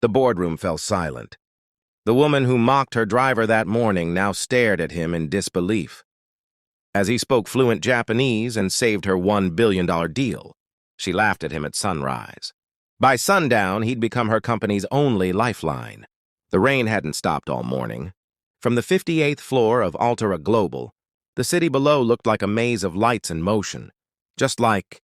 The boardroom fell silent. The woman who mocked her driver that morning now stared at him in disbelief. As he spoke fluent Japanese and saved her $1 billion deal, she laughed at him at sunrise. By sundown, he'd become her company's only lifeline. The rain hadn't stopped all morning. From the 58th floor of Altera Global, the city below looked like a maze of lights in motion, just like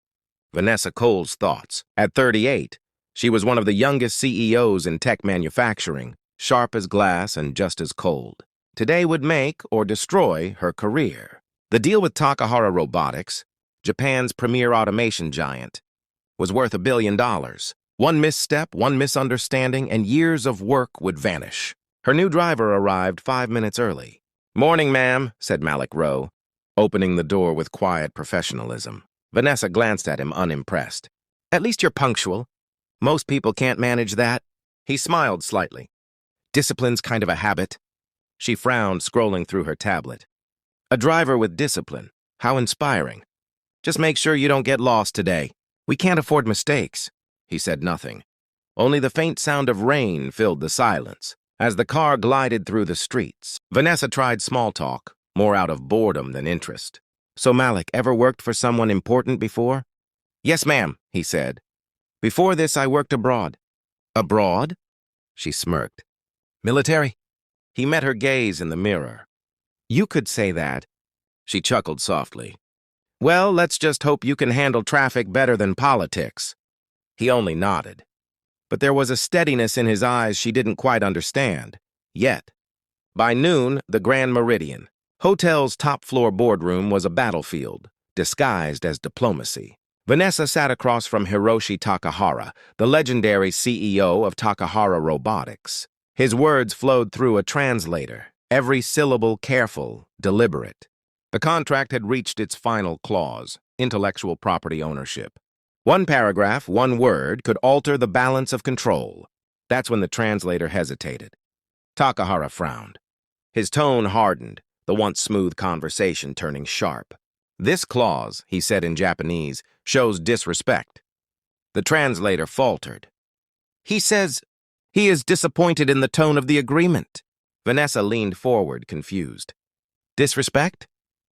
Vanessa Cole's thoughts. At 38, she was one of the youngest CEOs in tech manufacturing, sharp as glass and just as cold. Today would make or destroy her career. The deal with Takahara Robotics, Japan's premier automation giant, was worth $1 billion. One misstep, one misunderstanding, and years of work would vanish. Her new driver arrived 5 minutes early. "Morning, ma'am," said Malik Rowe, opening the door with quiet professionalism. Vanessa glanced at him unimpressed. "At least you're punctual. Most people can't manage that." He smiled slightly. "Discipline's kind of a habit." She frowned, scrolling through her tablet. "A driver with discipline. How inspiring. Just make sure you don't get lost today. We can't afford mistakes." He said nothing. Only the faint sound of rain filled the silence. As the car glided through the streets, Vanessa tried small talk, more out of boredom than interest. "So Malik, ever worked for someone important before?" "Yes, ma'am," he said. "Before this, I worked abroad." "Abroad?" She smirked. "Military?" He met her gaze in the mirror. "You could say that." She chuckled softly. "Well, let's just hope you can handle traffic better than politics." He only nodded. But there was a steadiness in his eyes she didn't quite understand, yet. By noon, the Grand Meridian, hotel's top-floor boardroom, was a battlefield, disguised as diplomacy. Vanessa sat across from Hiroshi Takahara, the legendary CEO of Takahara Robotics. His words flowed through a translator, every syllable careful, deliberate. The contract had reached its final clause, intellectual property ownership. One paragraph, one word, could alter the balance of control. That's when the translator hesitated. Takahara frowned. His tone hardened, the once smooth conversation turning sharp. "This clause," he said in Japanese, "shows disrespect." The translator faltered. "He says he is disappointed in the tone of the agreement." Vanessa leaned forward, confused. "Disrespect?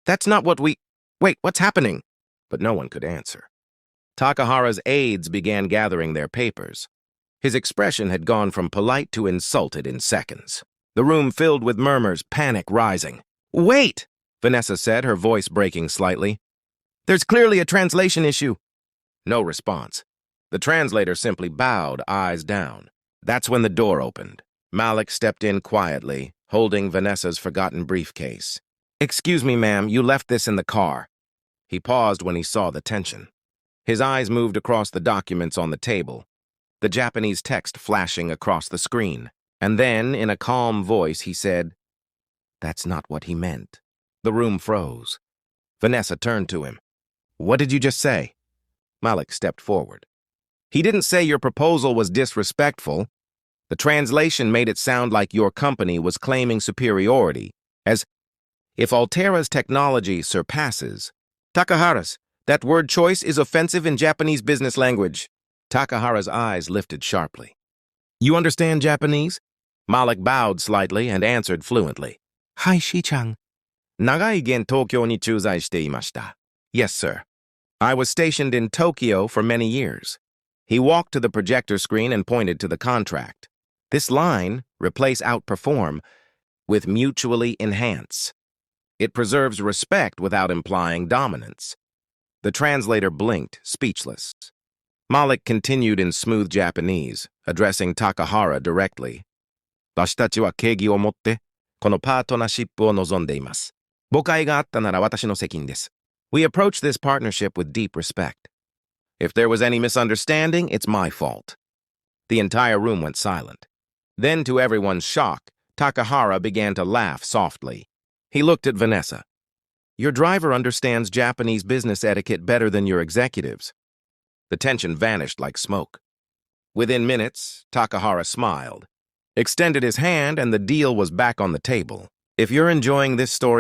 That's not what we— Wait, what's happening?" But no one could answer. Takahara's aides began gathering their papers. His expression had gone from polite to insulted in seconds. The room filled with murmurs, panic rising. "Wait!" Vanessa said, her voice breaking slightly. "There's clearly a translation issue." No response. The translator simply bowed, eyes down. That's when the door opened. Malik stepped in quietly, holding Vanessa's forgotten briefcase. "Excuse me, ma'am, you left this in the car." He paused when he saw the tension. His eyes moved across the documents on the table, the Japanese text flashing across the screen. And then, in a calm voice, he said, "That's not what he meant." The room froze. Vanessa turned to him. "What did you just say?" Malik stepped forward. "He didn't say your proposal was disrespectful. The translation made it sound like your company was claiming superiority, as if Altera's technology surpasses. Takahara's. That word choice is offensive in Japanese business language." Takahara's eyes lifted sharply. "You understand Japanese?" Malik bowed slightly and answered fluently. "Hai, Shi-chan. Nagai gen Tokyo ni chūzai shite imashita." "Yes, sir. I was stationed in Tokyo for many years." He walked to the projector screen and pointed to the contract. "This line, replace outperform, with mutually enhance. It preserves respect without implying dominance." The translator blinked, speechless. Malik continued in smooth Japanese, addressing Takahara directly. "Watashi wa keigi o motte, kono partnership o nozonde imasu. Bokai ga atta nara watashi no sekin desu." "We approach this partnership with deep respect. If there was any misunderstanding, it's my fault." The entire room went silent. Then, to everyone's shock, Takahara began to laugh softly. He looked at Vanessa. "Your driver understands Japanese business etiquette better than your executives." The tension vanished like smoke. Within minutes, Takahara smiled, extended his hand, and the deal was back on the table. If you're enjoying this story,